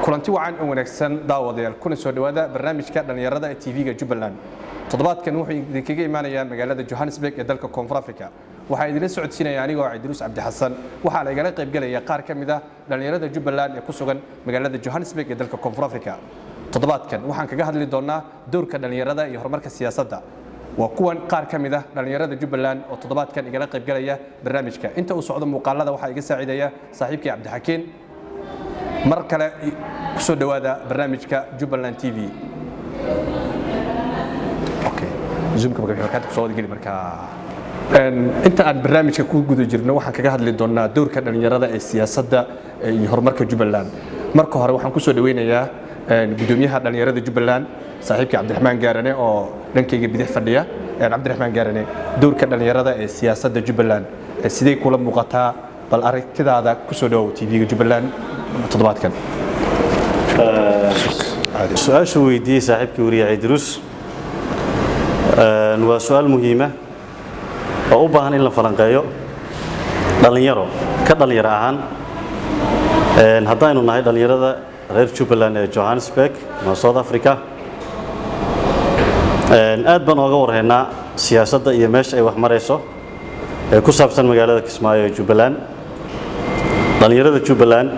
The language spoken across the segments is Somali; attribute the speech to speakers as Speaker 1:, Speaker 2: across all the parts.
Speaker 1: kulanti wacan oo wanaagsan daawadayaal kuna soo dhawaada barnaamijka dhalinyarada ee TV-ga Jubbaland. Toddobaadkan wuxuu idinkaga imaanayaa magaalada Johannesburg ee dalka Koonfur Afrika. Waxaa idin socodsiinaya anigoo Idris Abdi Xasan. Waxaa la igala qayb galaya qaar ka mid ah dhalinyarada Jubbaland ee ku sugan magaalada Johannesburg ee dalka Koonfur Afrika. Toddobaadkan waxaan kaga hadli doonaa doorka dhalinyarada iyo horumarka siyaasadda. waa kuwan qaar ka mid ah dhalinyarada Jubbaland oo toddobaadkan igala qayb galaya barnaamijka. Inta uu socdo muuqaalada waxaa iga saacidaya saaxiibkay Cabdi Xakiin. mar kale ku soo dhawaada barnaamijka Jubbaland TV. Okay, zoomka markaa ku soo wadageli markaa inta aan barnaamijka ku guda jirno waxaan kaga hadli doonaa doorka dhalinyarada ee siyaasadda iyo horumarka Jubbaland. marka hore waxaan ku soo dhaweynayaa gudoomiyaha dhalinyarada Jubbaland saaxiibkay Cabdiraxmaan Gaarane oo dhankayga bidix fadhiya. Cabdiraxmaan Gaarane, doorka dhalinyarada ee siyaasadda Jubbaland sidee kula muuqataa bal aragtidaada ku soo dhawow TV-ga Jubbaland toddobaadkan.
Speaker 2: su-aasha weydiiyey saaxiibkii wariye Idris waa su-aal muhiima oo u baahan in la falanqeeyo dhalinyaro ka dhalinyaro ahaan haddaynu nahay dhalinyarada reer Jubbaland ee Johannesburg ama South Africa aad baan ooga warhaynaa siyaasadda iyo meesha ay wax marayso ee ku saabsan magaalada Kismaayo ee Jubbaland. dhalinyarada Jubbaland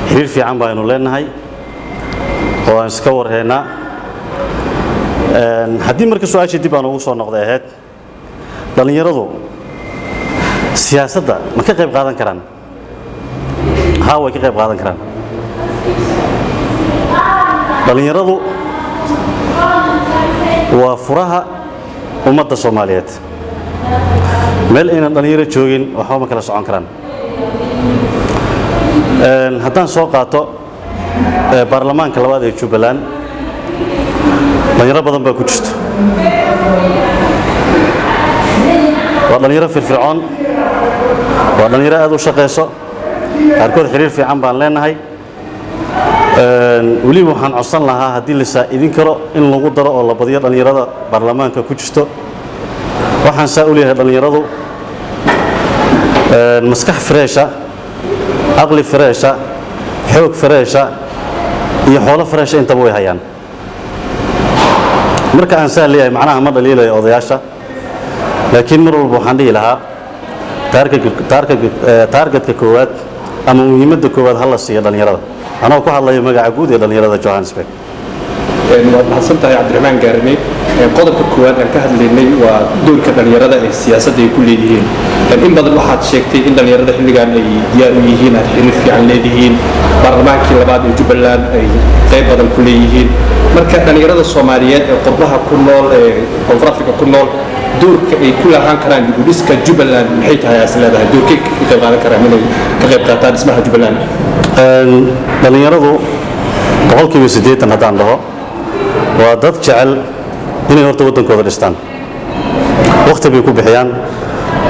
Speaker 2: xiriir fiican baynu leenahay oo aan iska warhaynaa. haddii marka su-aashii dib aan ugu soo noqday ahayd dhalinyaradu siyaasadda ma ka qayb qaadan karaan? haa, way ka qayb qaadan karaan. dhalinyaradu waa furaha ummadda Soomaaliyeed. meel aynan dhalinyaro joogin waxba ma kala socon karaan. haddaan soo qaato baarlamaanka labaad ee Jubbaland dhalinyaro badan baa ku jirto. waa dhalinyaro firfircoon, waa dhalinyaro aad u shaqeyso, qaarkood xiriir fiican baan leenahay. weliba waxaan codsan lahaa haddii la saa'idin karo in lagu daro oo la badiyo dhalinyarada baarlamaanka ku jirto. waxaan saa u leeyahay dhalinyaradu maskax freesha, aqli freesha, xoog freesha iyo xoolo freesha intaba way hayaan. marka aan saa leeyahay macnaha ma dhaliilayo odayaasha, laakiin mar walba waxaan dhihi lahaa taargetka koowaad ama muhiimadda koowaad ha la siiyo dhalinyarada. anoo ku hadlayo magaca guud ee dhalinyarada Johannesburg.
Speaker 1: waad mahadsantahay Cabdiraxmaan Gaarane. qodobka koowaad aan ka hadlaynay waa doorka dhalinyarada ee siyaasadda ay ku leeyihiin. in badan waxaad sheegtay in dhalinyarada xilligan ay diyaar u yihiin, aad xiriir fiican leedihiin, baarlamaankii labaad ee Jubbaland ay qayb badan ku leeyihiin. marka dhalinyarada Soomaaliyeed ee qurbaha ku nool ee Koonfur Afrika ku nool doorka ay ku lahaan karaan dib u dhiska Jubbaland maxay tahay as leedahay? doorkay ka qayb qaadan karaan inay ka qayb qaataan dhismaha Jubbaland?
Speaker 2: dhalinyaradu boqolkiiba 80 haddaan dhaho waa dad jecel inay horta waddankooda dhistaan. waqti bay ku bixiyaan,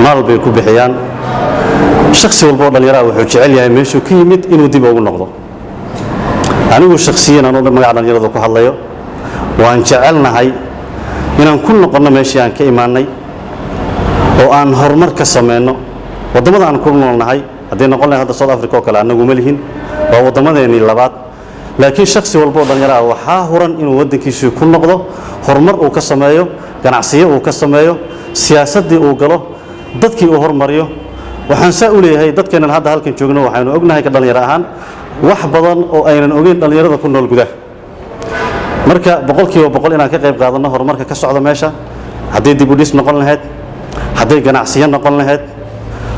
Speaker 2: maal bay ku bixiyaan. shakhsi walba oo dhalinyaro ah wuxuu jecel yahay meeshuu ka yimid inuu dib ugu noqdo. anigu shakhsiyan anoo magaca dhalinyarada ku hadlayo waan jecelnahay inaan ku noqonno meeshii aan ka imaanay oo aan horumar ka sameyno waddamada aan ku noolnahay. haddii noqon lahayd hadda South Africa oo kale anagu ma lihin, waa waddamadeenii labaad. laakiin shakhsi walba oo dhalinyaro ah waxaa huran inuu waddankiisii ku noqdo, horumar uu ka sameeyo, ganacsiyo uu ka sameeyo, siyaasaddii uu galo, dadkii uu hormariyo. waxaan saa u leeyahay dadkeenan hadda halkan joogno waxaynu ognahay ka dhalinyaro ahaan wax badan oo aynan ogeyn dhalinyarada ku nool gudaha. marka boqolkiiba boqol inaan ka qayb qaadanno horumarka ka socda meesha, hadday dib u dhis noqon lahayd, hadday ganacsiyo noqon lahayd,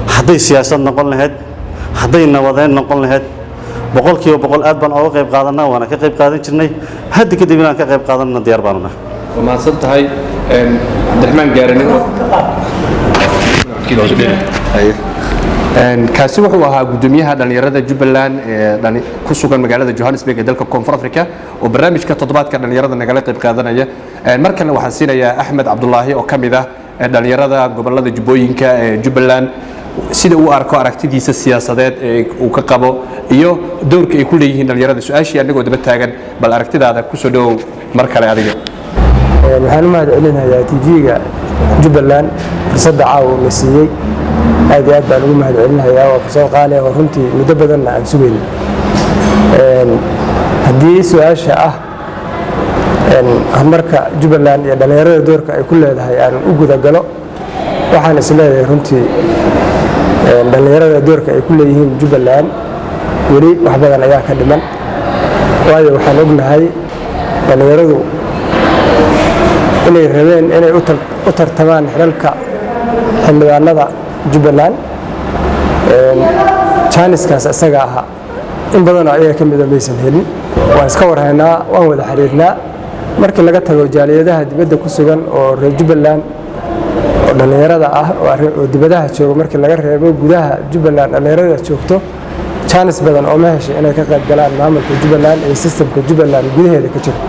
Speaker 2: hadday siyaasad noqon lahayd, hadday nabadeyn noqon lahayd, boqolkiiba boqol aad baan ooga qayb qaadanaa, waana ka qayb qaadan jirnay. hadda kadib inaan ka qayb qaadanna diyaar baanu nahay.
Speaker 1: waa mahadsan tahay Cabdiraxmaan Gaarane. kaasi wuxuu ahaa gudoomiyaha dhalinyarada Jubbaland ee ku sugan magaalada Johannesburg ee dalka Koonfur Afrika oo barnaamijka toddobaadka dhalinyarada nagala qayb qaadanaya. markana waxaan siinayaa Axmed Cabdullaahi oo kamid ah dhalinyarada gobolada Jubbooyinka ee Jubbaland sida uu arko aragtidiisa siyaasadeed ee uu ka qabo iyo doorka ay ku leeyihiin dhalinyarada. su-aashii anagoo daba taagan bal aragtidaada ku soo dhawow mar kale adiga.
Speaker 3: waxaan u mahadcelinayaa TV-ga Jubbaland fursadda caawa la siiyey. aad iyo aad baan ugu mahadcelinayaa. waa fursad qaali ah oo runtii muddo badanna aan sugayno. haddii su-aasha ah horumarka jubbaland iyo dhallinyarada doorka ay ku leedahay aan u gudagalo waxaan isleeyahay runtii dhallinyarada doorka ay ku leeyihiin jubbaland weli wax badan ayaa ka dhiman waayo waxaan ognahay dhallinyaradu inay rabeen inay u tartamaan xilalka xildhibaanada jubbaland jaaniskaas isaga ahaa in badanoo ayaga ka mida maysan helin waan iska warhaynaa waan wada xiriirnaa markii laga tago jaaliyadaha dibadda ku sugan oo reer jubbaland oo dhallinyarada ah oo dibadaha jooga markii laga reebo gudaha jubbaland dhallinyarada joogto jaanis badan oo ma heshay inay ka qayb galaan maamulka jubbaland iyo sistamka jubbaland gudaheeda ka jira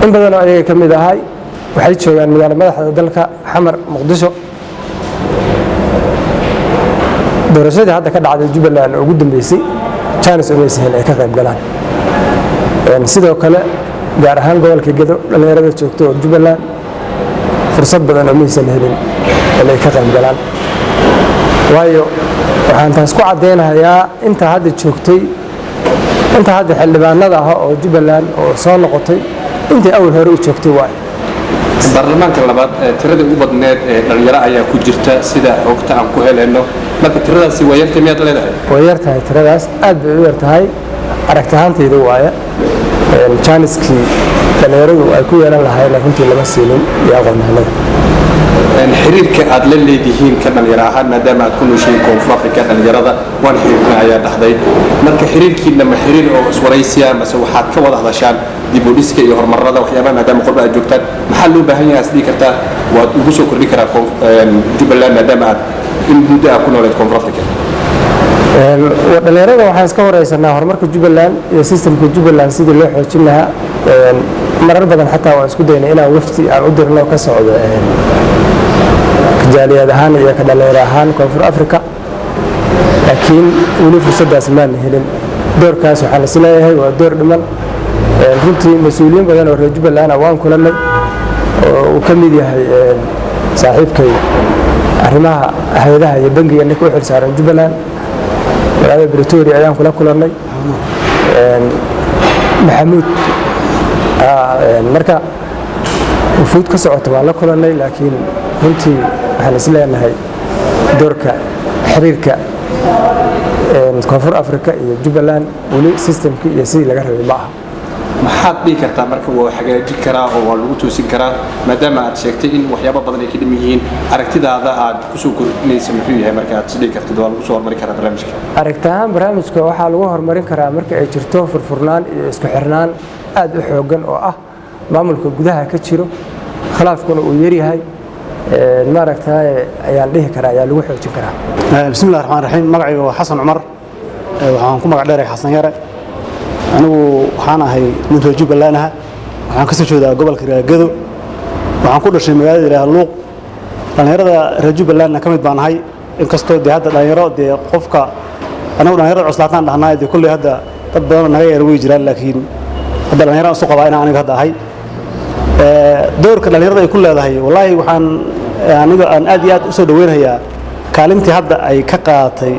Speaker 3: in badanoo ayaga ka mid ahay waxay joogaan magaalo madaxda dalka xamar muqdisho doorashadii hadda ka dhacday jubbaland oo ugu dambeysay jaanis umaysa hel ay ka qayb galaan sidoo kale gaar ahaan gobolka gedo dhallinyarada joogto oo jubbaland fursad badan oo maysan helin inay ka qayb galaan waayo waxaan taas ku caddaynayaa inta hadda joogtay inta hadda xildhibaanada ah oo jubbaland oo soo noqotay intii awal hore u joogtay waayo
Speaker 1: baarlamaanka labaad tirada ugu badneed ee dhalinyaro ayaa ku jirta sida xogta aan ku helayno marka tiradaasi waa yartay miyaad leedahay
Speaker 3: way yartahay tiradaas aad bay u yartahay aragti ahaantayda waaye jaaniskii dhalinyaradu ay ku yeelan lahaayeen runtii lama siinin iyo aqoon-yahanada
Speaker 1: xiriirka aad la leedihiin ka dhalinyaro ahaan maadaama aad ku nooshihiin koonfur afrika dhalinyarada waan xiriirna ayaa dhahday marka xiriirkiina ma xiriir oo iswaraysiya mase waxaad ka wada hadashaan dib u dhiska iyo horumarada waxyaabaha maadaama qolba aad joogtaan maxaa loo baahan yahay asdhigi kartaa waad ugu soo kordhin karaa jubbaland maadaama aad in muddo ah ku nooleed koonfur afrika
Speaker 3: dhalinyarada waxaan iska wareysanaa horumarka jubbaland iyo sistamka jubbaland sidii loo xoojin lahaa marar badan xataa waan isku daynay inaan wafti aan u dirno ka socdo jaaliyad ahaan iyo ka dhalinyaro ahaan koonfur afrika laakiin weli fursaddaas maana helin doorkaas waxaan is leeyahay waa door dhiman runtii mas-uuliyiin badan oo reer jubbaland waan kulannay oo uu ka mid yahay saaxiibkay arrimaha hay-adaha iyo bangiga ninka u xilsaaran jubbaland magaalada bretoria ayaan kula kulannay maxamuud marka wufuud ka socota waan la kulannay laakiin runtii waxaan is leenahay doorka xiriirka koonfur afrika iyo jubbaland weli sistamkii iyo sidii laga rabay ma aha
Speaker 1: maxaad dhihi kartaa marka waa hagaajin karaa oo waa lagu toosin karaa maadaama aad sheegtay in waxyaabo badan ay ka dhiman yihiin aragtidaada aad kusoo kordhinaysa muxuu yahay marka aad isdhihi kartid waa lagu soo horumarin karaa barnaamijka
Speaker 3: aragti ahaan barnaamijka waxaa lagu horumarin karaa marka ay jirto furfurnaan iyo isku xirnaan aad u xooggan oo ah maamulka gudaha ka jiro khilaafkuna uu yaryahay maaragtay ayaan dhihi karaa ayaa lagu xoojin karaa
Speaker 4: bismillahi raxmaan raxiim magacayga waa xasan cumar waxaan ku magac dheeray xasan yare anigu waxaan ahay nin reer jubbaland ah waxaan ka soo jeedaa gobolka raagado waxaan ku dhashay magaalada ilaaha luuq dhallinyarada reer jubbalandna ka mid baan ahay inkastoo dee hadda dhallinyaro dee qofka anagu dhallinyarada cuslaataan dhahnaa dee kulley hadda dad badanoo naga yar way jiraan laakiin hadda dhallinyarada isu qabaa inaan aniga hadda ahay doorka dhallinyarada ay ku leedahay wallaahi waxaan aniga aan aad iyo aad u soo dhaweynayaa kaalintii hadda ay ka qaadatay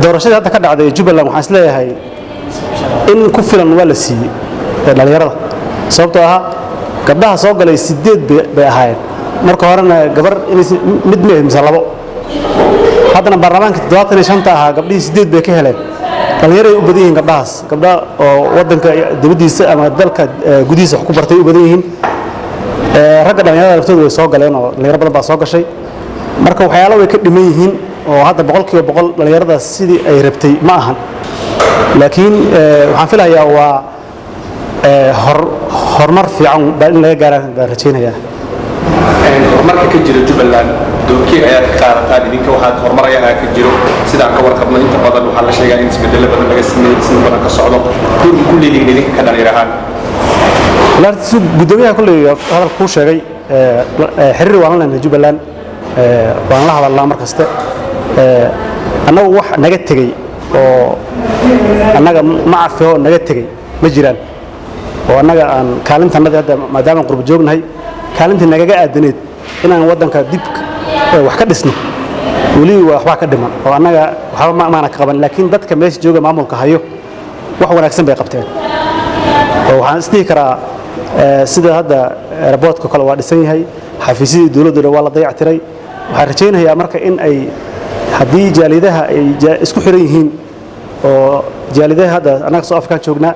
Speaker 4: doorashadii hadda ka dhacday jubbaland waxaan is leeyahay in ku filan waa la siiyey dhallinyarada sababtoo ahaa gabdhaha soo galay 8 bay ahaayeen marka horena gabar mid ma mise labo haddana baarlamaanka 75 ahaa gabdhihii 8 bay ka heleen dhallinyaray u badan yihiin gabdhahaas gabdha oo waddanka dibaddiisa ama dalka gudihiisa wax ku bartay u badan yihiin ragga dhallinyarada laftooda way soo galeen oo dhallinyaro badan baa soo gashay marka waxyaalo way ka dhiman yihiin oo hadda 100% dhallinyaradaas sidii ay rabtay ma ahan laakiin waxaan filayaa waa horumar fiican baa in laga gaaraan baan rajaynayaa
Speaker 1: horumarka ka jira jubbaland doorkii ayaad ka qaadataan idinka waxaad horumaraya ka jiro sidaan ka warqabno inta badan waxaa la sheegaa in isbedelo badan laga sameeyey si badan ka socdo doorka ku leeyihiin idinka ka dhalinyaro ahaan
Speaker 4: laartiisu gudoomiyaha kulley hadal kuu sheegay xiriir waan la leenahay jubbaland waan la hadalnaa mar kaste annagu wax naga tegey oo annaga macafi oo naga tegey ma jiraan oo annaga aan kaalintanadii hadda maadaama qurbo joognahay kaalintii nagaga aadaneed inaan waddanka dib wax ka dhisno weli waxbaa ka dhiman oo annaga waxba maana ka qaban laakiin dadka meesha jooga maamulka hayo wax wanaagsan bay qabteen oo waxaan isdhihi karaa sida hadda airportka kale waa dhisan yahay xafiisyadii dowladda waa la dayactiray waxaan rajaynayaa marka in ay haddii jaaliyadaha ay isku xiran yihiin oo jaaliyadaha hadda annaga soo afrikaan joognaa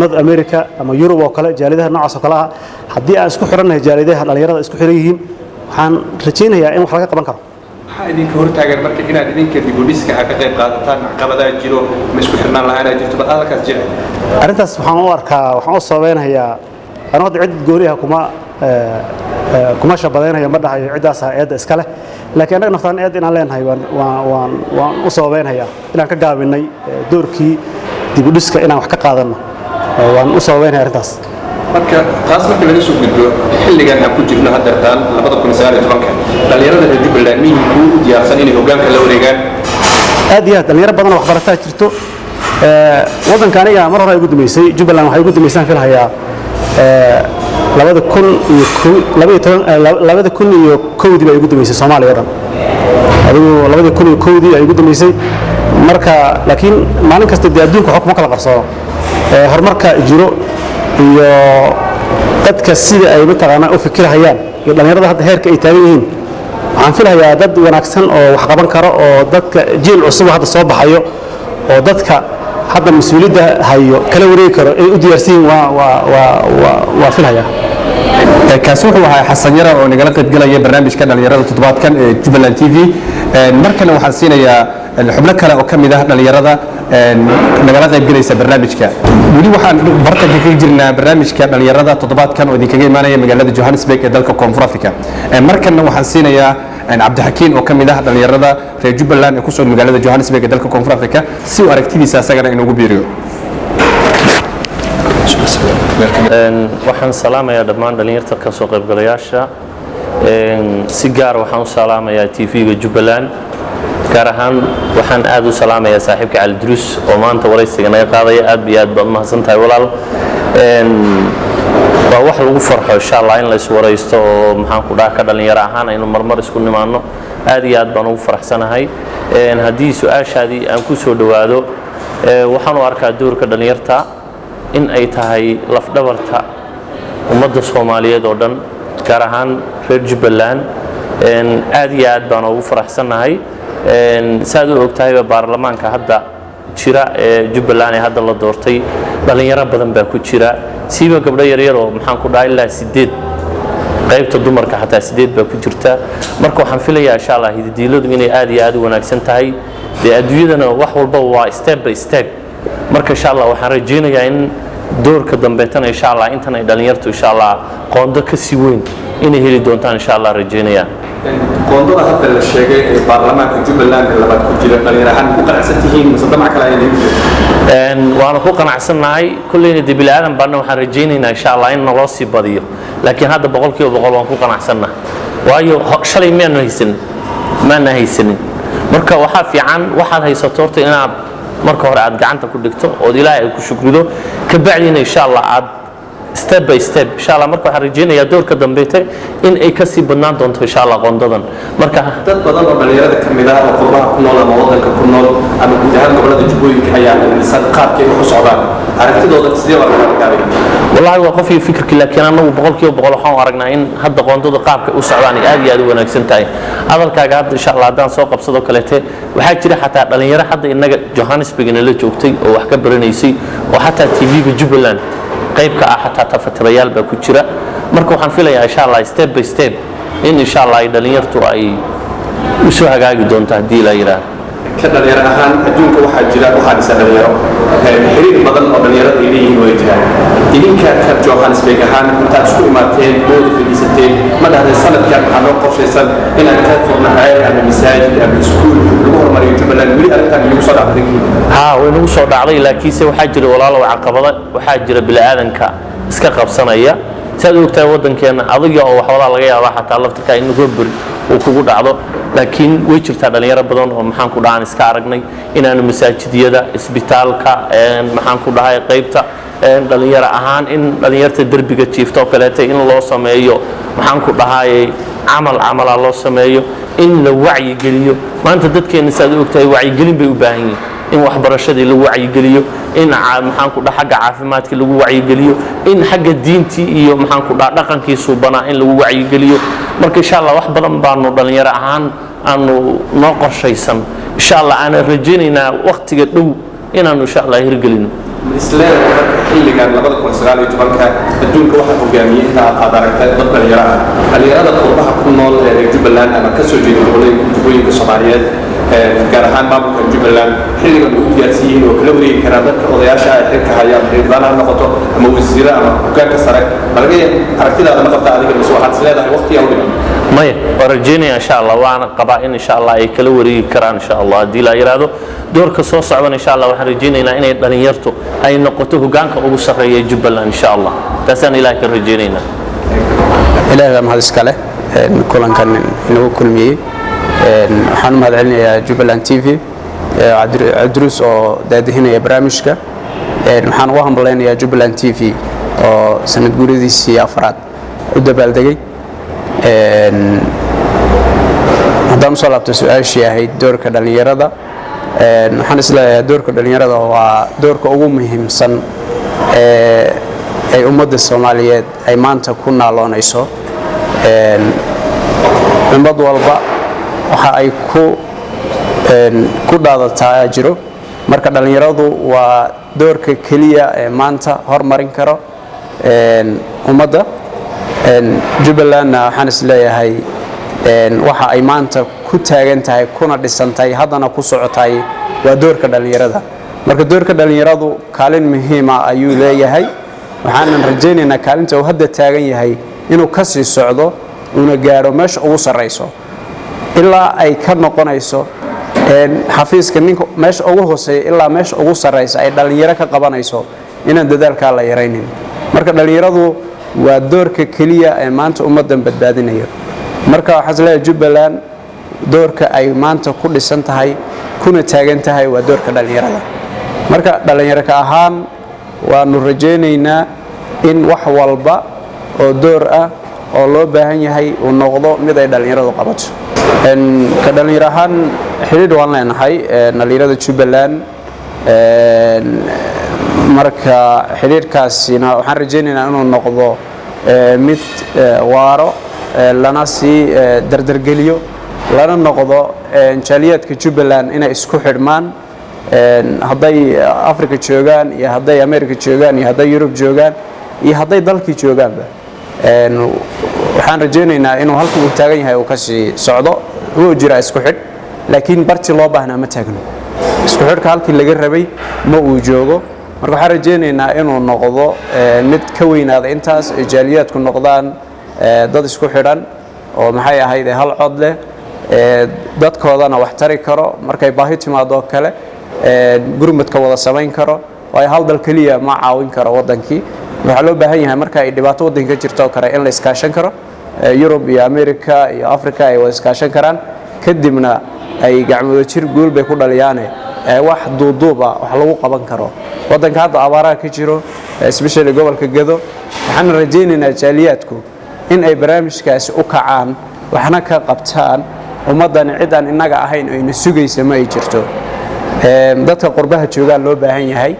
Speaker 4: North America ama Europe oo kale jaaliyadaha noocaas oo kale ah haddii aan isku xirannahay jaaliyadaha dhalinyarada isku xiran yihiin waxaan rajaynayaa in wax laga qaban karo
Speaker 1: maxaa idinka hortaagan marka inaad idinka dib u dhiska ka qayb qaadataan caqabadaha jiro ma isku xirnaan lahayn jirto bal halkaas jira
Speaker 4: arrintaas waxaan u arkaa waxaan u sababeynayaa anoo hadda cid gooniha kuma shabadaynayo ma dhahayo ciddaas eedda iska leh laakiin annaga naftaan eed inaan leenahay waan u sababeynayaa inaan ka gaabinay doorkii dib u dhiska inaan wax ka qaadanno waan u sababeynaya arrintaas
Speaker 1: marka taas marka laga soo gudbo xilligan aan ku jirno haddeertaan 2019 dhalinyarada reer Jubbaland miyuu u diyaarsan inay hoggaanka la wareegaan
Speaker 4: aad iyo aad dhalinyaro badan oo waxbarataa jirto waddanka aniga mar hore ay ugu dambeysay Jubbaland waxay ugu dambeysaan filahayaa 2010 bay ugu dambeysay Soomaaliya oo dhan adigu 2010 ay ugu dambeysay marka laakiin maalin kasta dee adduunka xukuma kala qarsado horumarka jiro iyo dadka sida ay mataqaanaa u fikirayaan iyo dhalinyarada hadda heerka ay taagan yihiin waxaan filayaa dad wanaagsan oo wax qaban karo oo dadka jiil cusub hadda soo baxayo oo dadka hadda mas'uuliyadda hayo kala wareegi karo ay u diyaarsan yihiin waa filayaa
Speaker 1: kaasi wuxuu ahaa xasan yara oo nagala qayb galaya barnaamijka dhalinyarada toddobaadkan ee Jubbaland TV markana waxaan siinayaa xubno kale oo kamid ah dhalinyarada nagala qayb galaysa barnaamijka weli waxaan bartanka kaga jirnaa barnaamijka dhalinyarada toddobaadkan oo idinkaga imaanaya magaalada Johannesburg ee dalka Koonfur Afrika markana waxaan siinayaa Cabdixakiin oo kamid ah dhalinyarada reer Jubbaland ee ku soo magaalada Johannesburg ee dalka Koonfur Afrika si uu aragtidiisa asagana inuu biiriyo
Speaker 5: waxaan salaamayaa dhammaan dhalinyarta ka soo qaybgalayaasha si gaar waxaan u salaamayaa TV-ga Jubbaland gaar ahaan waxaan aad u salaamayaa saaxiibka Cali Drus oo maanta waraysiga naga qaadaya aad iyo aad baad mahadsantahay walaal waa wax lagu farxo insha Allah in la is waraysto oo maxaan ku dhaha ka dhalinyaro ahaan aynu marmar isku nimaano aad iyo aad baan ugu faraxsanahay haddii su'aashaadii aan ku soo dhawaado waxaan u arkaa doorka dhalinyarta in ay tahay lafdhabarta ummadda Soomaaliyeed oo dhan gaar ahaan reer Jubbaland aad iyo aad baan ugu faraxsanahay saad u ogtahay baarlamaanka hadda jira ee Jubbaland ee hadda la doortay dhalinyaro badan baa ku jira siiba gabdho yar yar oo maxaan ku dhahay ilaa 8 qaybta dumarka xataa 8 baa ku jirta marka waxaan filayaa insha Allah hididiiladu inay aad iyo aad u wanaagsan tahay adduunyadana wax walba waa step by step marka insha Allah waxaan rajeynayaa in doorka dambeetana insha Allah intan ay dhalinyartu insha Allah qondo ka sii weyn inay heli doontaan insha Allah rajeynayaa
Speaker 1: qoondada hadda la sheegay ee baarlamaanka Jubbaland ee labaad ku jira dhalinyarahan ku qanacsan tihiin mise damac kale ay leeyihiin
Speaker 5: waana ku qanacsanahay kullayna dib ilaadan baan waxaan rajeynaynaa insha Allah in loo sii badiyo laakiin hadda 100% waan ku qanacsanahay waayo shalay maana haysanin marka waxa fiican waxaad haysato horta inaad marka hore aad gacanta ku dhigto oo Ilaahay ku shukrido ka bacdina insha Allah aad step by step insha Allah marka waxaan rajeynayaa doorka dambeeyay in ay ka sii badnaan doonto insha Allah qoondadan marka
Speaker 1: dad badan oo dhalinyarada kamid ah oo qurbaha ku nool ama wadanka ku nool ama guud ahaan gobolada Jubbooyinka ayaa dhalinyarada qaabkay u socdaan aragtidooda sidee waa laga gaabay
Speaker 5: wallahi waa qof fikirkii laakiin anagu 100% waxaan aragnaa in hadda qoondada qaabka u socdaan aad iyo aad u wanaagsan tahay hadalkaaga hadda insha Allah hadaan soo qabsado kaleete waxa jira xataa dhalinyaro hadda inaga Johannesburg la joogtay oo wax ka baranaysay oo xataa TV-ga Jubbaland qaybka ah xataa tafatirayaal baa ku jira marka waxaan filayaa insha Allah step by step in insha Allah ay dhalinyartu ay u soo hagaagi doonto hadii la yiraahdo
Speaker 1: ka dhalinyaro ahaan adduunka waxaa jira waxa dhisa dhalinyaro xiriir badan oo dhalinyarada ay leeyihiin way jiraan idinka ka Johannesburg ahaan intaad isku imaateen bood fadhiisateen ma dhahday sanadkan waxaa loo qorshaysan inaad ka furnahay ama masaajid ama iskuul lagu horumariyo Jubbaland weli arrintan lagu soo dhacday
Speaker 5: way nagu soo dhacday laakiinse waxaa jira walaalo caqabado waxaa jira bilaadanka iska qabsanaya saad ogtahay wadankeena adiga oo wax wada laga yaabaa xataa laftirka in goobur uu kugu dhacdo laakiin way jirtaa dhalinyaro badan oo maxaan ku dhahan iska aragnay inaanu masaajidiyada isbitaalka maxaan ku dhahay qaybta dhalinyaro ahaan in dhalinyarta darbiga jiifto kaleete in loo sameeyo maxaan ku dhahay camal loo sameeyo in la wacyi geliyo maanta dadkeena saad ogtahay wacyi gelin bay u baahan yihiin in waxbarashadii lagu wacyigeliyo in maxaan ku dhaha xagga caafimaadka lagu wacyigeliyo in xagga diintii iyo maxaan ku dhaha dhaqankii suubanaa in lagu wacyigeliyo marka insha Allah wax badan baanu dhalinyaro ahaan aanu noo qorshaysan insha Allah aan rajaynaynaa waqtiga dhow inaanu insha Allah hirgelino
Speaker 1: isleeyahay xilligan 2019 adduunka waxa hogaamiyay inta aad aragtay dad dhalinyarada qurbaha ku nool ee Jubbaland ama ka soo jeeda gobolka Soomaaliyeed gaar ahaan maamulka Jubbaland xilligan uu diyaarsiiyay oo kala wareegi kara dadka odayaasha ay xilka hayaan xildhibaanaha noqoto ama wasiiro ama hoggaanka sare balagay aragtidaada ma qabtaa adiga mise waxaad isleedahay waqtiga u dhiman
Speaker 5: maya warajeenaya insha Allah waana qabaa in insha Allah ay kala wareegi karaan insha Allah hadii la yiraahdo doorka soo socdan insha Allah waxaan rajeenaynaa inay dhalinyartu ay noqoto hoggaanka ugu sareeya Jubbaland insha Allah taasaan Ilaahay ka rajeenaynaa
Speaker 6: Ilaahay ma hadis kale kulankan inuu kulmiyay waxaan mahadcelinayaa Jubbaland TV Adrus oo daadihinaya barnaamijka waxaan ugu hambaleynayaa Jubbaland TV oo sanad guuradiisii afraad u dabaaldegay haddaan soo laabto su'aashii ahayd doorka dhalinyarada waxaan isleeyahay doorka dhalinyarada waa doorka ugu muhiimsan ay ummadda Soomaaliyeed ay maanta ku naaloonayso ummad walba waxa ay ku dhaadataa jiro marka dhalinyaradu waa doorka kaliya ee maanta horumarin karo ummadda Jubbaland waxaan isleeyahay waxa ay maanta ku taagan tahay kuna dhisantahay haddana ku socotay waa doorka dhalinyarada marka doorka dhalinyaradu kaalin muhiim ah ayuu leeyahay waxaan rajaynaynaa kaalinta uu hadda taagan yahay inuu ka sii socdo una gaaro meesha ugu sareyso ilaa ay ka noqonayso xafiiska ninka meesha ugu hooseeya ilaa meesha ugu sareysa ay dhalinyaro ka qabanayso inaan dadaalka la yareynin marka dhalinyaradu waa doorka kaliya ee maanta ummadan badbaadinayo marka waxa isleeyahay Jubbaland doorka ay maanta ku dhisan tahay kuna taagan tahay waa doorka dhalinyarada marka dhalinyarada ahaan waanu rajaynaynaa in wax walba oo door ah oo loo baahan yahay uu noqdo mid ay dhalinyaradu qabato ka dhalinyaro ahaan xiriir waan leenahay dhalinyarada Jubbaland marka xiriirkaasina waxaan rajaynaynaa inuu noqdo mid waaro lana si dardargeliyo lana noqdo jaaliyadka Jubbaland inay isku xidhmaan hadday Afrika joogaan iyo hadday America joogaan iyo hadday Europe joogaan iyo hadday dalkii joogaanba waxaan rajaynaynaa inuu halkii uu taagan yahay uu ka sii socdo uu jira isku xidh laakiin barti loo baahnaa ma taagno isku xidhka halkii laga rabay ma uu joogo marka waxaan rajaynaynaa inuu noqdo mid ka weynaada intaas jaaliyadku noqdaan dad isku xidhan oo maxay ahayd hal cod leh dadkoodana wax tari karo markay baahi timaado kale gurmadka wada samayn karo way hal dal kaliya ma caawin karo wadankii waxa loo baahan yahay marka ay dhibaato wadanka jirto kale in la iskaashan karo Europe iyo America iyo Africa ay wada iskaashan karaan kadibna ay gacmoodo jir guul bay ku dhaliyaan wax duuduuba wax lagu qaban karo wadanka hadda abaaraha ka jiro especially gobolka Gedo waxaan rajaynaynaa jaaliyadku in ay barnaamijkaasi u kacaan waxna ka qabtaan ummadan cid aan inaga ahayn oo ina sugaysa ma ay jirto dadka qurbaha joogaan loo baahan yahay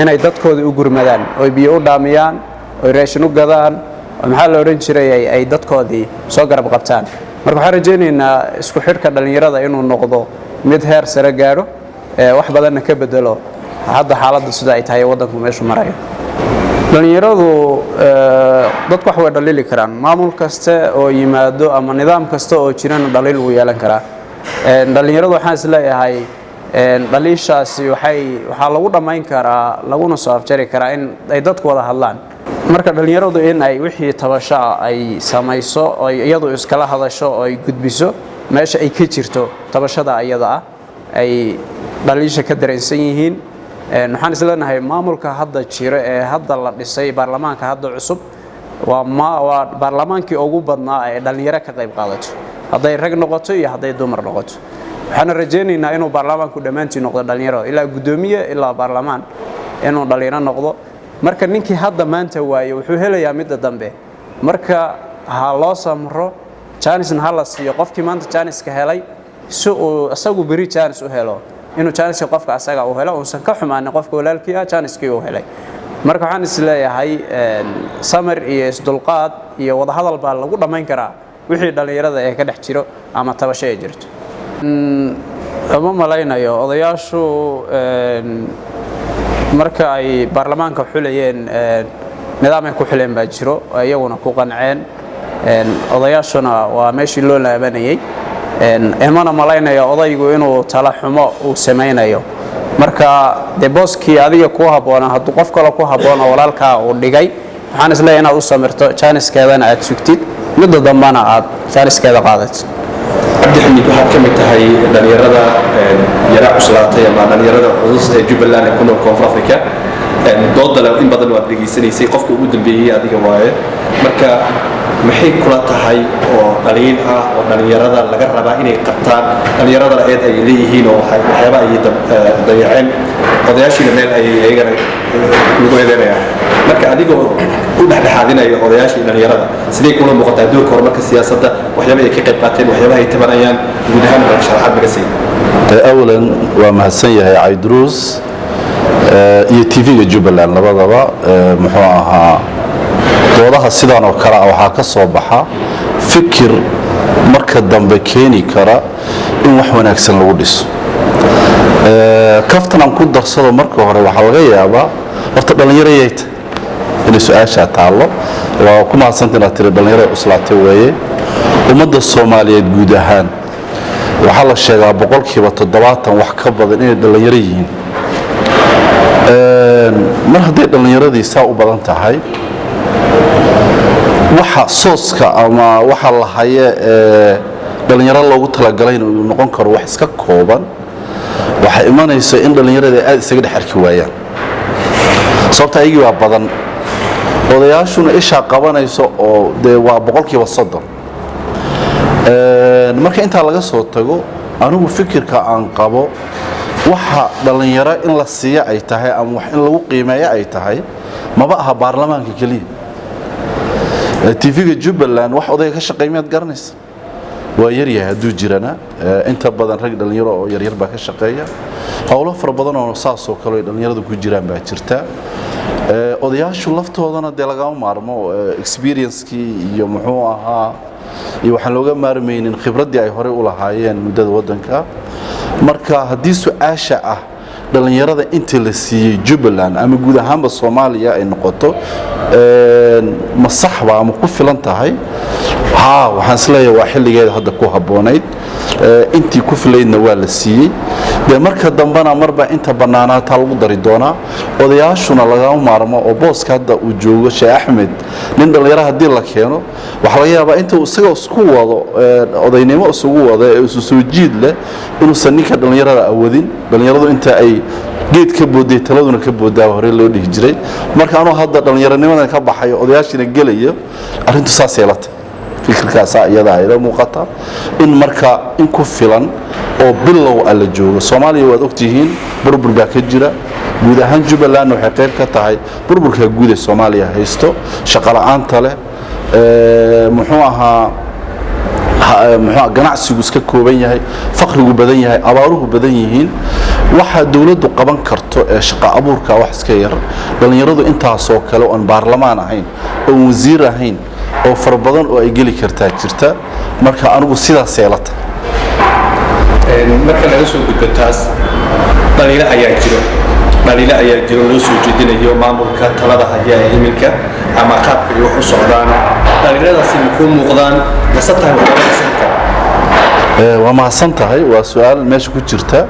Speaker 6: inay dadkooda u gurmadaan oo biyo u dhaamiyaan oo raashin u gadaan maxaa la oran jiray ay dadkoodii soo garab qabtaan marka waxaan rajaynaynaa isku xidhka dhalinyarada inuu noqdo mid heer sare gaaro wax badan ka bedelo hadda xaaladda sida ay tahay wadanku meeshu marayo dhalinyaradu dadku wax way dhalili karaan maamul kasta oo yimaado ama nidaam kasta oo jirana dhalil uu yeelan karaa dhalinyaradu waxaan isleeyahay dhaliishaasi waxaa lagu dhamayn karaa laguna soo afjari karaa in ay dadku wada hadlaan marka dhalinyaradu in ay wixii tabasho ay samayso oo iyadu iskala hadasho oo ay gudbiso meesha ay ka jirto tabashada iyada ah ay dhaliisha ka dareensan yihiin waxaan isleenahay maamulka hadda jira ee hadda la dhisay baarlamaanka hadda cusub waa baarlamaankii ugu badnaa ee dhalinyaro ka qayb qaadato hadday rag noqoto iyo hadday dumar noqoto waxaan rajaynaynaa inuu baarlamaanku dhamaantii noqdo dhalinyaro ilaa gudoomiye ilaa baarlamaan inuu dhalinyaro noqdo marka ninkii hadda maanta waayo wuxuu helayaa midda dambe marka ha loo samro jaanisna ha la siiyo qofkii maanta jaaniska helay si uu asagu beri jaanis u helo inuu jaaniska qofka asaga uu helo uusan ka xumaanin qofka walaalkii ah jaaniskii uu helay marka waxaan isleeyahay samir iyo isdulqaad iyo wada hadal baa lagu dhamayn karaa wixii dhalinyarada ee ka dhex jiro ama tabasho ay jirto ama malaynayo odayaashu marka ay baarlamaanka xulayeen nidaam ay ku xuleen baa jiro iyaguna ku qanceen odayaashuna waa meeshii loo laabanayay imana malaynayo odaygu inuu tala xumo uu samaynayo marka de booskii adiga ku haboona hadduu qof kale ku haboono walaalkaa uu dhigay waxaan isleeyahay inaad u samirto jaaniskeedana aad sugtid midda dambana aad jaaniskeeda qaadato
Speaker 1: cabdixamiid waxaad ka mid tahay dhalinyarada yara cuslaatay ama dhalinyarada cudus ee Jubbaland ee ku nool Koonfur Afrika doodale in badan waad dhageysanaysay qofka ugu dambeeyay adiga waaye marka maxay kula tahay oo dhaliin ah oo dhalinyarada laga rabaa inay qabtaan dhalinyarada eed ay leeyihiin oo waxyaabo ay dayaceen odayaashii meel ay ayagana lagu eedeynayaan marka adigoo u dhexdhexaadinayo odayaashii dhalinyarada sidee kula muuqataa doorka horumarka siyaasadda waxyaabo ay ka qayb qaateen waxyaabo ay tabanayaan guud ahaan sharaxaad laga siiyay
Speaker 7: أولاً ومحسن يهي عيدروس TV Jubbaland labadaba muxuu ahaa doodaha sidaan oo kale waxa ka soo baxa fikir marka dambe keeni kara in wax wanaagsan lagu dhiso kaftan aan ku darsado marka hore waxa laga yaabaa horta dhalinyarada inay su'aasha taalo waa ku mahadsantahay inaad tiri dhalinyarada uslaatay weeye ummadda Soomaaliyeed guud ahaan waxa la sheegaa boqolkiiba 70 wax ka badan inay dhalinyaro yihiin mar haday dhalinyaradii saa u badan tahay waxa sooska ama waxa la haye dhalinyaro loogu talagalay inuu noqon karo wax iska kooban waxa imanaysa in dhalinyarada aad isaga dhaxarki waayaan sababta ayagii waa badan odayaashuna isha qabanayso oo de waa boqolkiiba 30 marka inta laga soo tago anigu fikirka aan qabo waxa dhalinyaro in la siiyo ay tahay ama wax in lagu qiimeeyo ay tahay maba aha baarlamaanka kaliya TV-ga Jubbaland wax oday ka shaqeeyay garanaysa waa yar yahay haduu jirana inta badan rag dhalinyaro oo yar yar baa ka shaqeeya hawlo far badan oo saas oo kale dhalinyaradu ku jiraan baa jirta odayaashu laftoodana de laga maarmo experience-kii iyo muxuu ahaa iyo waxaan looga maarmaynin khibradii ay hore u lahaayeen muddada wadanka marka haddii su'aasha ah dhalinyarada inta la siiyay Jubbaland ama guud ahaanba Soomaaliya ay noqoto ma saxba ama ku filan tahay waxaan isleeyahay waa xilligeeda hadda ku haboonayd intii ku filayna waa la siiyay de marka dambana marba inta banaanaata lagu dari doonaa odayaashuna laga maarmo oo booska hadda uu joogo Sheekh Axmed nin dhalinyaro hadii la keeno waxa laga yaabaa inta isaga isku wado odaynimo isugu wado ee soo jiid leh inuu saninka dhalinyarada awoodin dhalinyaradu inta ay geed ka booday taladuna ka boodaa hore loo dhigi jiray marka anoo hadda dhalinyaranimada ka baxayo odayaashina gelayo arintu saas yeelatay fikirkaas ayada ay muuqata in marka in ku filan oo bilow ala joogo Soomaaliya waad ogtihiin burbur baa ka jira guud ahaan Jubbaland waxay qayb ka tahay burburka guud ee Soomaaliya haysto shaqo la'aanta leh muxuu ahaa ganacsigu iska kooban yahay faqrigu badan yahay abaaruhu badan yihiin waxa dawladdu qaban karto ee shaqo abuurka wax iska yar dhalinyaradu intaas oo kale oo baarlamaan ahayn oo wasiir ahayn oo far badan oo ay gali kartaa jirta marka anigu sidaas yeelata
Speaker 1: marka laga soo gudbo taas dhalinyaro ayaa jiro loo soo jeedinayo maamulka talada haya ee iminka ama qaabka ay wax u socdaan dhalinyaradaasi ku muuqdaan nasatahay
Speaker 7: waa mahadsan tahay waa su'aal meesha ku jirta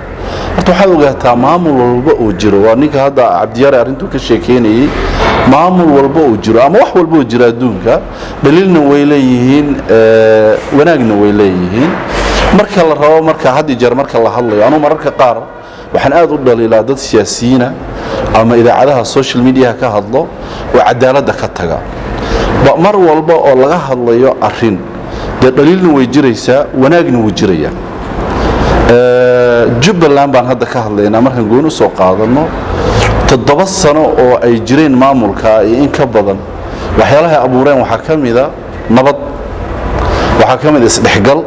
Speaker 7: horta waxaad ogaataa maamul walba oo jiro waa ninka hadda Cabdiyare arintu ka sheekeynayay maamul walba oo jiro ama wax walba oo jira adduunka dalilna way leeyihiin wanaagna way leeyihiin marka la rabo marka had jeer marka la hadlayo anu mararka qaar waxaan aad u dhaliilaa dad siyaasiyiina ama idaacadaha social media ka hadlo oo cadaalada ka taga mar walba oo laga hadlayo arin dalilna way jiraysaa wanaagna wuu jirayaa Jubbaland baan hadda ka hadlaynaa markaan goon u soo qaadano 7 sano oo ay jireen maamulka iyo in ka badan waxyaalaha abuureen waxa kamida nabad waxa kamida isdhexgal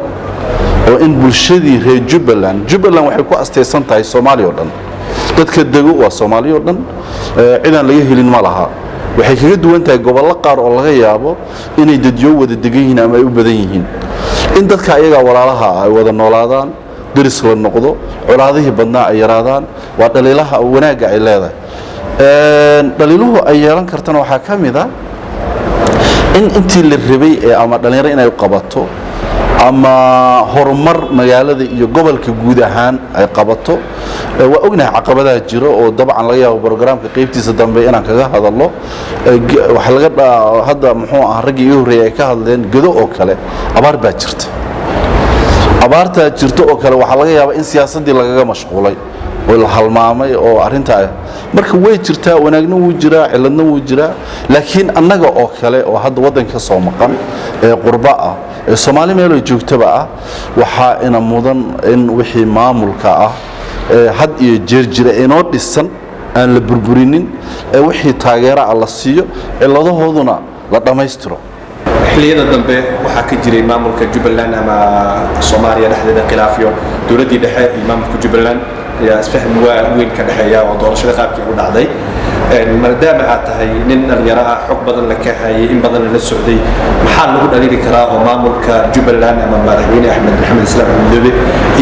Speaker 7: oo in bulshadii reer Jubbaland waxay ku asteysan tahay Soomaaliya oo dhan dadka dego waa Soomaaliya oo dhan cidaan laga helin ma laha waxay kaga duwan tahay gobollo qaar oo laga yaabo inay dadyo wada degan yihiin ama ay u badan yihiin in dadka ayaga walaalaha ay wada noolaadaan daris la noqdo colaadihii badnaa ay yaraadaan waa dhaliilaha wanaaga ay leedahay dhaliiluhu ay yeelan kartana waxaa ka mid ah in intii la rabay ama dhalinyaro inay qabato ama horumar magaalada iyo gobolka guud ahaan ay qabato waa ognahay caqabadaha jiro oo dabcan laga yaabo barnaamijka qaybtiisa dambe inaan kaga hadalno waxa laga hadda muxuu ah ragii iyo horeeyay ay ka hadleen gado oo kale abaar baa jirta abaarta jirto oo kale waxa laga yaabaa in siyaasadii lagaga mashquulay oo la halmaamay oo arinta marka way jirtaa wanaagna wuu jiraa ciladna wuu jiraa laakiin annaga oo kale oo hadda wadanka soo maqan ee qurba ah ee Soomaali meel ay joogtaba ah waxa ina mudan in wixii maamulka ah had iyo jeer jira inoo dhisan aan la burburinin wixii taageero ah la siiyo ciladahooduna la dhameystiro
Speaker 1: xilliyada dambe waxaa ka jiray maamulka Jubbaland ama Soomaaliya dhexdeeda khilaafyo dawladii dhexe iyo maamulka Jubbaland ayaa isfaham weyn ka dhaxeeya oo doorashada qaabkii u dhacday maadaama aad tahay nin dhalinyaro ah xog badan la ka hayay in badan la socday maxaa lagu dhaliili karaa oo maamulka Jubbaland ama madaxweyne Axmed Maxamed Islaam Madoobe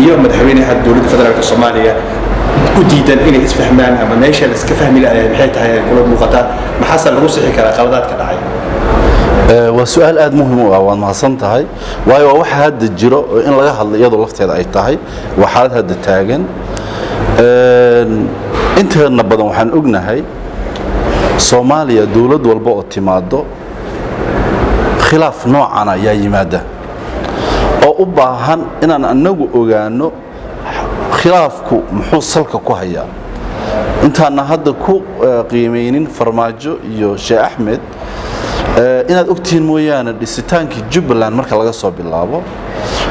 Speaker 1: iyo madaxweynaha dawladda federaalka Soomaaliya u diidan inay isfahmaan ama meesha la iska fahmi lahayd maxay tahay kula muuqata maxaa lagu sixi karaa qaladaadka dhacay
Speaker 7: waa su'aal aad muhiim u ah waan mahadsan tahay waayo waxa hadda jiro in laga hadlo iyadoo lafteeda ay tahay waxa hadda taagan inteena badan waxaan ognahay Soomaaliya dawlad walba oo timaado khilaaf noocan ayaa yimaada oo u baahan inaan anagu ogaano khilaafku muxuu salka ku hayaa intaana hadda ku qiimeeynin Farmaajo iyo Sheekh Axmed inaad ogtiin mooyaane dhisitaankii Jubbaland marka laga soo bilaabo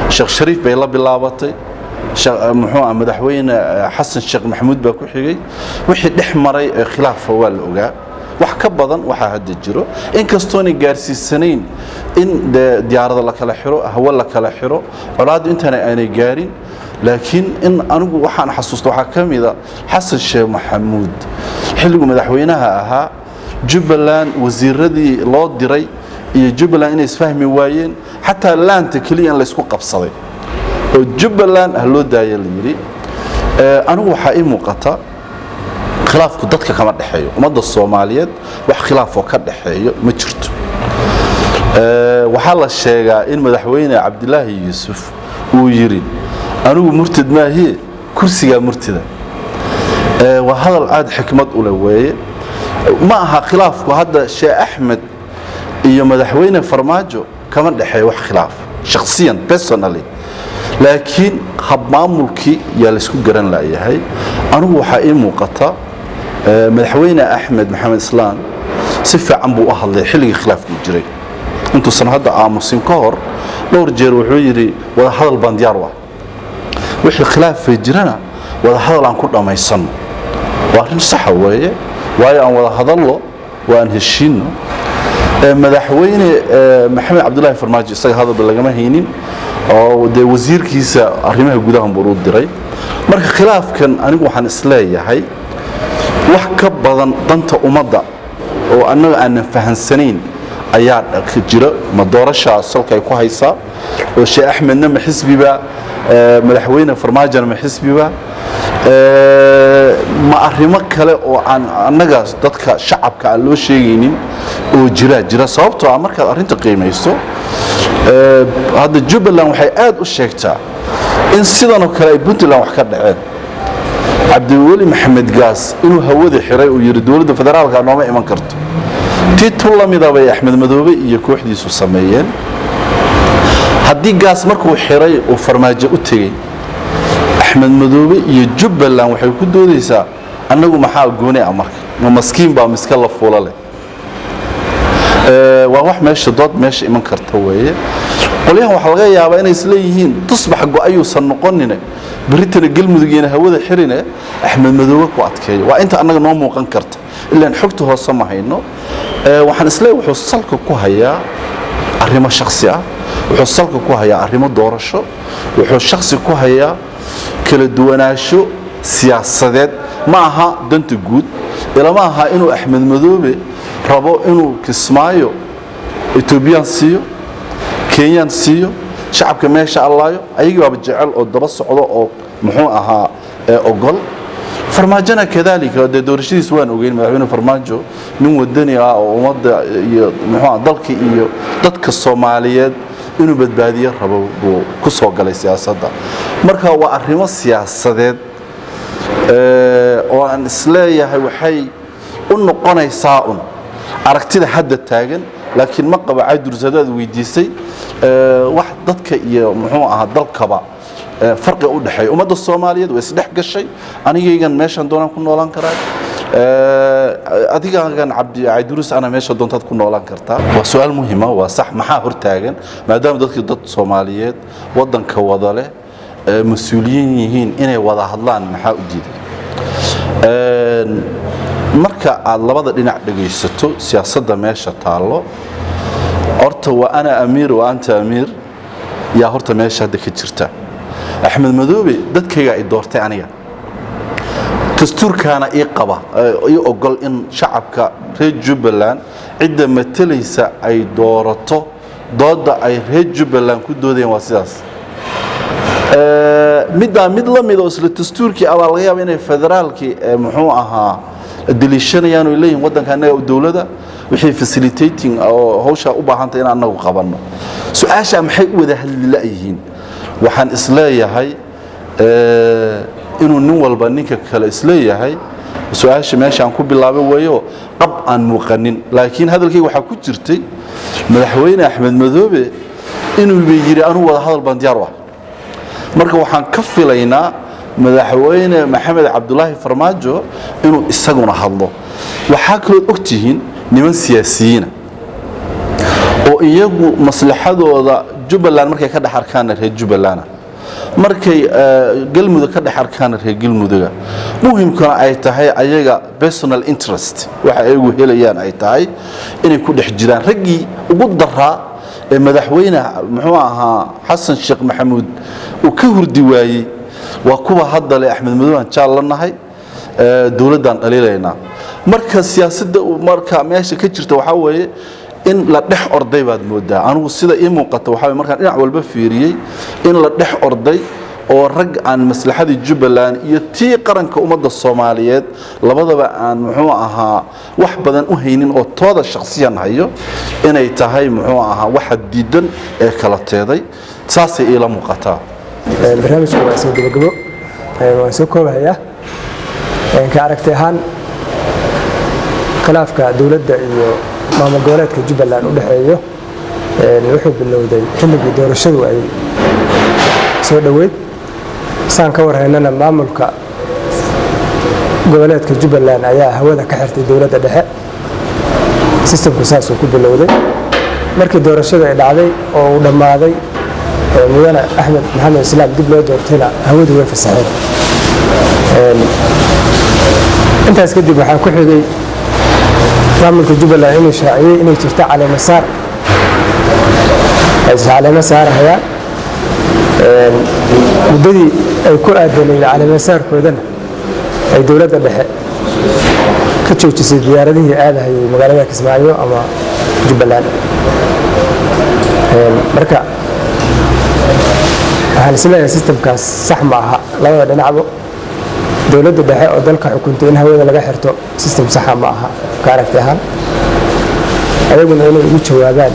Speaker 7: Sheekh Shariif bay la bilaabatay muxuu madaxweyne Xasan Sheekh Maxamuud baa ku xigay wixii dhex maray khilaaf waa la ogaa wax ka badan waxa hadda jiro in kastoo ay gaarsiisanayn in diyaarada la kala xiro hawa la kala xiro colaadu inta aanay gaarin laakiin in anigu waxaan xasuusto waxa kamida Xasan Sheekh Maxamuud xilligu madaxweynaha ahaa Jubbaland wasiiradii loo diray iyo Jubbaland inay isfahmi waayeen xataa laanta kaliya la isku qabsaday oo Jubbaland loo daayay yiri anigu waxa ii muuqata khilaafku dadka kama dhaxeeyo umada Soomaaliyeed wax khilaaf oo ka dhaxeeyo ma jirto waxa la sheegaa in madaxweyne Cabdilaahi Yuusuf uu yiri anigu murtad maahi kursiga murtida waa hadal aad xikmad u leeyahay ما ها خلاف وهذا شيء أحمد iyo madaxweyne Farmaajo kama dhaxay wax khilaaf shakhsiyan personally laakiin hab maamulkii yaa la isku garan laayahay anigu waxa ii muuqata madaxweyne Axmed Maxamed Islaam si fiican buu u hadlay xilliga khilaafku jiray intuu sanadda aamusin ka hor dhowr jeer wuxuu yiri wada hadal baan diyaar ah wixii khilaaf jirana wada hadal aan ku dhamaysan waa arrin sax weeye waayo aan wada hadallo waan heshiino madaxweyne Maxamed Cabdullaahi Farmaajo isaga hadal lagama haynin oo de wasiirkiisa arrimaha gudaha buu diray marka khilaafkan anigu waxaan isleeyahay wax ka badan danta umada oo anaga aan fahansanayn ayaa jira ma doorasha salka ay ku haysaa oo Sheekh Axmedna ma xisbiba madaxweyne Farmaajo ma xisbiba ma arrimo kale oo aan anaga dadka shacabka aan loo sheegaynin oo jira sababtoo ah marka arrinta qiimeyso hadda Jubbaland waxay aad u sheegtaa in sidan oo kale ay Puntland wax ka dhaceen Cabdiweli Maxamed Gaas inuu hawada xiray oo yiri dawladda federaalka nooma iman karto titul lamida bay Axmed Madoobe iyo kooxdiisu sameeyeen haddii Gaas markuu xiray oo Farmaajo u tagay Axmed Madoobe iyo Jubbaland waxay ku doodaysaa annagu maxaa goonay amarka ma maskiin baa miska la fuulale waa wax meesha dood meesha iman karta weeye qoliyahan waxa laga yaabaa inay isleeyihiin tusbax go'ayuusan noqonin baritan galmudugeena hawada xirine Axmed Madoobe ku adkeeyo waa inta annaga noo muuqan karta ilaa xogta hoose ma hayno waxaan isleeyahay wuxuu salka ku hayaa arrimo shakhsi ah wuxuu salka ku hayaa arrimo doorasho wuxuu shakhsi ku hayaa kala duwanaansho siyaasadeed ma aha danta guud ilama aha inuu Axmed Madoobe rabo inuu Kismaayo Ethiopian siiyo Kenyan siiyo shacabka meesha allaayo ayaga waa jecel oo daba socdo oo muxuu ahaa ogol farmaajana kadalika doorashadiis waan ogeyn madaxweyne farmaajo nin wadani ah oo umada iyo muxuu dalka iyo dadka Soomaaliyeed inuu badbaadiyo rabo buu ku soo galay siyaasadda marka waa arrimo siyaasadeed oo aan isleeyahay waxay u noqonaysaa aragtida hadda taagan laakiin ma qaba caydursadad weydiisay wax dadka iyo muxuu ahaa dalkaba farqi u dhaxay umada Soomaaliyeed way isdhex gashay anigaygan meeshan doonaan ku noolaan karaa adigaan Cabdi Caydurus ana meesha doontaad ku noolaan kartaa waa su'aal muhiim ah waa sax maxaa hortaagan maadaama dadkii dad Soomaaliyeed wadanka wada leh mas'uuliyiin yihiin inay wada hadlaan maxaa u diiday marka aad labada dhinac dhageysato siyaasadda meesha taalo horta waa ana amiir waa anta amiir yaa horta meesha hadda ka jirta Axmed Madoobe dadkayga ay doortay aniga dastuurkaana ii qaba ii ogol in shacabka reer Jubbaland cidda matalaysa ay doorato dooda ay reer Jubbaland ku doodeen waa sidaas mid la mid oo isla dastuurkii abaal laga yaabay inay federaalkii muxuu ahaa dilishanayaan oo leeyihiin wadanka anaga u dawladda wixii facilitating oo hawsha u baahan tahay in anagu qabanno su'aasha maxay u wada hadli laayihiin waxaan isleeyahay inuu nin walba ninka kale isleeyahay su'aasha meesha aan ku bilaabay weeyo qab aan muuqanin laakiin hadalkii waxa ku jirtay madaxweyne Axmed Madoobe inuu yiri anu wada hadal baan diyaar u ah marka waxaan ka filaynaa madaxweyne Maxamed Cabdullaahi Farmaajo inuu isaguna hadlo waxa kale ogtihiin niman siyaasiyiin oo iyagu maslaxadooda Jubbaland markay ka dhaxarkaan reer Jubbaland markay galmudug ka dhaxarkaan reer galmuduga muhiimkana ay tahay ayaga personal interest waxa ay ugu helayaan ay tahay inay ku dhex jiraan ragii ugu daraa madaxweyne muxuu ahaa Xasan Sheekh Maxamuud oo ka hurdi waayay waa kuwa hadda le Axmed Madoobe jaalanahay dawladdan dhaliilayna marka siyaasadda marka meesha ka jirta waxa weeye in la dhex orday baad moodaa anigu sida ii muuqato waxa markaan dhinac walba fiiriyay in la dhex orday oo rag aan maslaxada Jubbaland iyo tii qaranka umada Soomaaliyeed labadaba aan muxuu ahaa wax badan u haynin oo tooda shakhsiyan hayo inay tahay muxuu ahaa waxa diidan ee kala teeday saasay ila muuqataa
Speaker 3: barnaamijku waa soo gabagabo waan soo koobayaa ka aragtay ahaan khilaafka dawladda iyo maamul goboleedka Jubbaland u dhaxeeyo wuxuu bilowday xilligii doorashadu ay soo dhaweyd saan ka warhaynana maamulka goboleedka Jubbaland ayaa hawada ka xirtay dawladda dhexe systemku saas uu ku bilowday markii doorashada ay dhacday oo uu dhamaaday mudane Axmed Maxamed Islaam dib loo doortayna hawadu way fasaxeen intaas kadib waxaa ku xigay maamulka Jubbaland inuu shaaciyay inay jirto caleemasaar ay caleemasaarayaan muddadii ay ku aadanay caleemasaarkoodana ay dawladda dhexe ka joojisay diyaaradihii aadahayay magaalada Kismaayo ama Jubbaland marka waxaan isleeyahay systemkaas sax ma aha labada dhinacba dawladda dhexe oo dalka xukuntay in hawada laga xirto system sax ma aha ka aragtay ahaan ayaguna inay ugu jawaabaan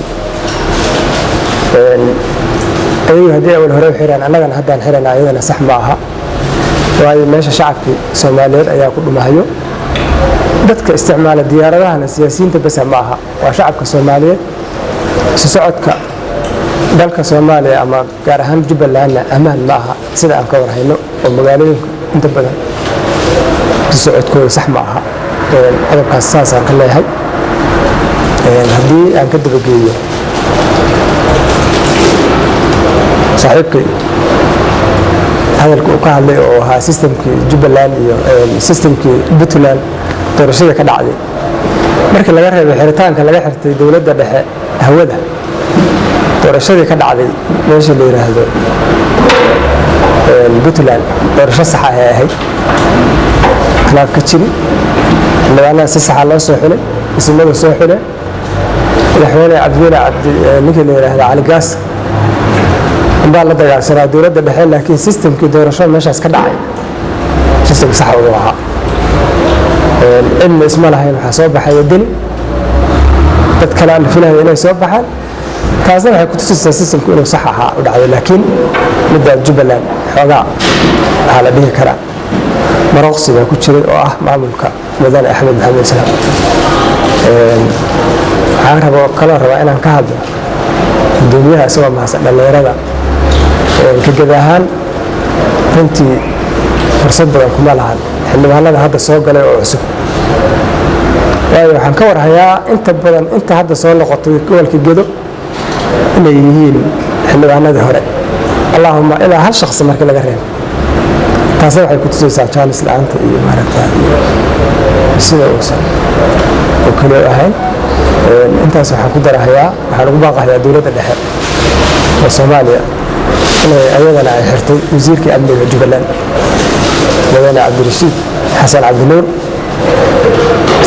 Speaker 3: ayagu haddii awal hore u xiraan annagana haddaan xirana ayadana sax ma aha waayo meesha shacabkii Soomaaliyeed ayaa ku dhumahayo dadka isticmaala diyaaradahana siyaasiyiinta bas ma aha waa shacabka Soomaaliyeed si socodka dalka Soomaaliya ama gaar ahaan Jubbaland amaan ma aha sida aan ka warhayno oo magaalooyinka inta badan si socodkooda sax ma aha qodobkaas saas aan ka leeyahay haddii aan ka dabageeyo saaxiibkay hadalka uu ka hadlay oo ahaa systemkii Jubbaland iyo systemkii Puntland doorashada ka dhacday markii laga reebay xiritaanka laga xirtay dawladda dhexe hawada doorashadii ka dhacday meesha la yiraahdo Puntland doorasho sax ah ay ahayd khilaaf ka jiri xildhibaanada si sax ah loo soo xulay ismada soo xulay madaxweyne cabdiweli cabdi ninka la yiraahdo cali gaas baa la dagaalsanaa dowladda dhexe laakiin systemkii doorashada meeshaas ka dhacay system sax ah uu ahaa cidna isma lahayn waxaa soo baxaya deni dad kale aan filayo inay soo baxaan taasna waxay ku tusaysaa systemku inuu sax ahaa u dhacday laakiin midda Jubbaland xoogaa waxaa la dhihi karaa maraqsi baa ku jiray oo ah maamulka mudane Axmed Maxamed Islaam waxaan rabaa inaan ka hadlo gudoomiyaha isagoo mahadsan dhalinyarada ka gad ahaan runtii fursad badan kuma lahan xildhibaanada hadda soo galay oo cusub waayo waxaan ka warhayaa inta badan inta hadda soo noqotay gobolka Gedo inay yihiin xildhibaanadii hore allahumma ilaa hal shakhsi markii laga reebo taasna waxay ku tusaysaa jaanis la'aanta iyo maaragtaa sida uusan oo kale ahayn intaas waxaan ku darahayaa waxaan ugu baaqayaa dowladda dhexe ee Soomaaliya inay ayadana ay xirtay wasiirka amniga Jubbaland mudane Cabdirashiid Xasan Cabdinuur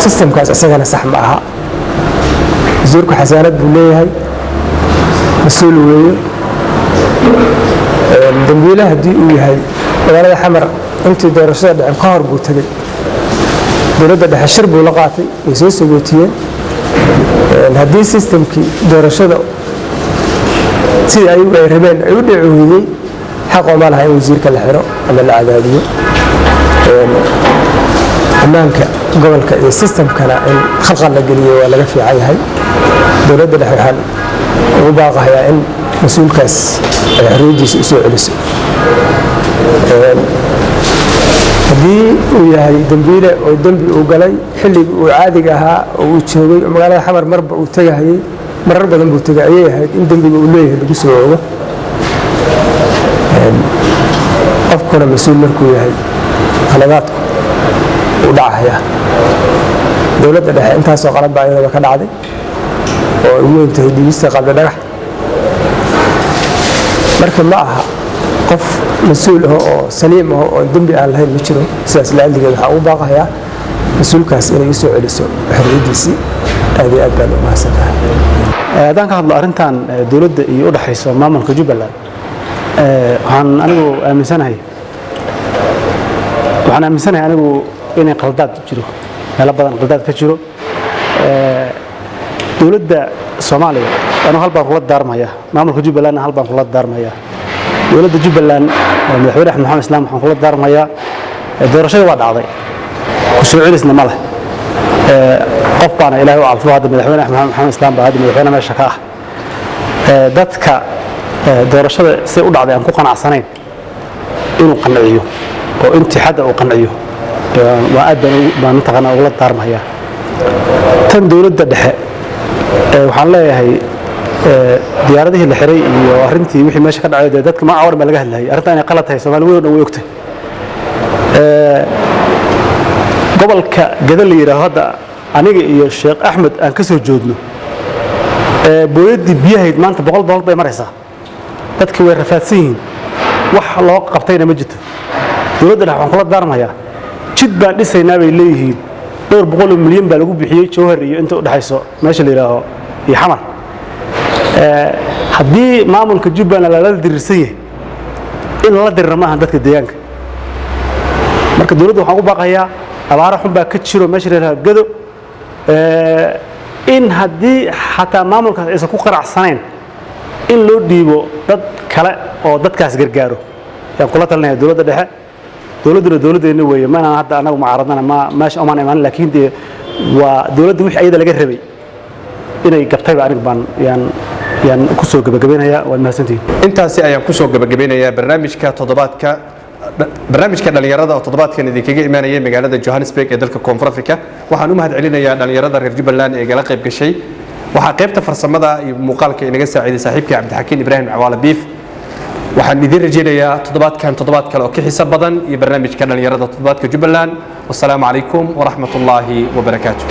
Speaker 3: systemkaas isagana sax ma aha wasiirku xasaanad buu leeyahay مسؤول ويه دنبيله هدي وياهي ولا حمر أنت دراسات عن قهر بوتلي دولة ده حشرب ولا قاطي يسوس بوتين هدي سيستم كي دراسات سي أيوة ربنا أيوة عويني حق ما لها وزير كالحرة أما العدادية أمامك قبل السيستم كان خلق الجنيه ولا في عيها دولة ده حال وباقها إن مسؤول كاس حريدي سوء علسي هذه وياهي دنبيلة ودنبي وقلي حلي وعادقها وتشوي مقالة حمر مربع وتجاهي مرر بدن بوتجاهيه إن دنبي بقوليه بجسوه أفكر مسؤول مركو ياهي خلقاتكم ودعها دولة ده أنت سوق قلب بعيدا بكن عادي وين تهدي قبل دغح marka ma aha qof mas'uul ah oo saliim ah oo dambi aan lahayn ma jiro sidaas la andiga waxa uu baaqayaa mas'uulkaas inay soo celiso xorriyadiisi aad iyo aad baan u mahadsantahay
Speaker 4: hadaan ka hadlo arintan dawladda iyo u dhaxayso maamulka Jubbaland waxaan anigu aaminsanahay anigu inay qaldaad jiro meel badan qaldaad ka jiro dawladda Soomaaliya أنا هل بنقول دارمية نعمل في جبلان هل بنقول دارمية ولد جبلان مدحور أحمد محمد إسلام بنقول دارمية دراسة وضع عضي وسعودي إسلام ماله قفنا إلى وعلى فلوس هذا مدحور أحمد محمد إسلام بعد مدحورنا ما شكاه دتك دراسة سوضع عضي أنكو قناع سنين إنه قنعيه وأنت حدا وقنعيه وأدنى ما نتقنا ولا دارمية تن دولة دحى waxaan leeyahay diyaaradihii la xiray iyo arintii wixii meesha ka dhacay dadka ma awar ma laga hadlayay arinta ay qalad tahay Soomaaliyeed oo way ogtay gobolka Gadal yiraahdo aniga iyo Sheekh Axmed aan ka soo joodno booyadii biyahayd maanta $100 bay maraysaa dadkii way rafaadsan yihiin wax loo qabtayna ma jirto dawladda waxaan kula daarmayaa jid baan dhisaynaa bay leeyihiin دور بقول مليون بالغو بحيي جوهر iyo inta u dhaxayso meesha la yiraahdo iyo xamar hadii maamulka Jubbaland la dirisay in la dirramaha dadka deegaanka marka dawladdu waxaan u baaqayaa abaar xun baa ka jiro meesha la yiraahdo Gedo in hadii xataa maamulka aysan ku qaracsaneen in loo dhiibo dad kale oo dadkaas gargaaro yaan kula talinayaa dawladda dhexe dawladdeena weeye ma hadda anagu mucaaradana ma meesha oman iman laakiin waa dawladdu wixii ayada laga rabay inay gabtayba aniga baan yaan ku soo gabagabeynaya waa mahadsantiin
Speaker 1: intaasi ayaan ku soo gabagabeynayaa barnaamijka dhalinyarada oo toddobaadkan idinkaga imaanayay magaalada Johannesburg ee dalka Koonfur Afrika waxaan u mahadcelinayaa dhalinyarada reer Jubbaland ee gala qayb gashay waxa qaybta farsamada iyo muuqaalka inaga saaciiday saaxiibkii Cabdixakiin Ibraahim Cawaale Biif waxaan idin rajaynayaa toddobaad kale oo ka xiiso badan iyo barnaamijka dhalinyarada toddobaadka Jubbaland wassalaamu calaykum wa rahmatullaahi wa barakaatuh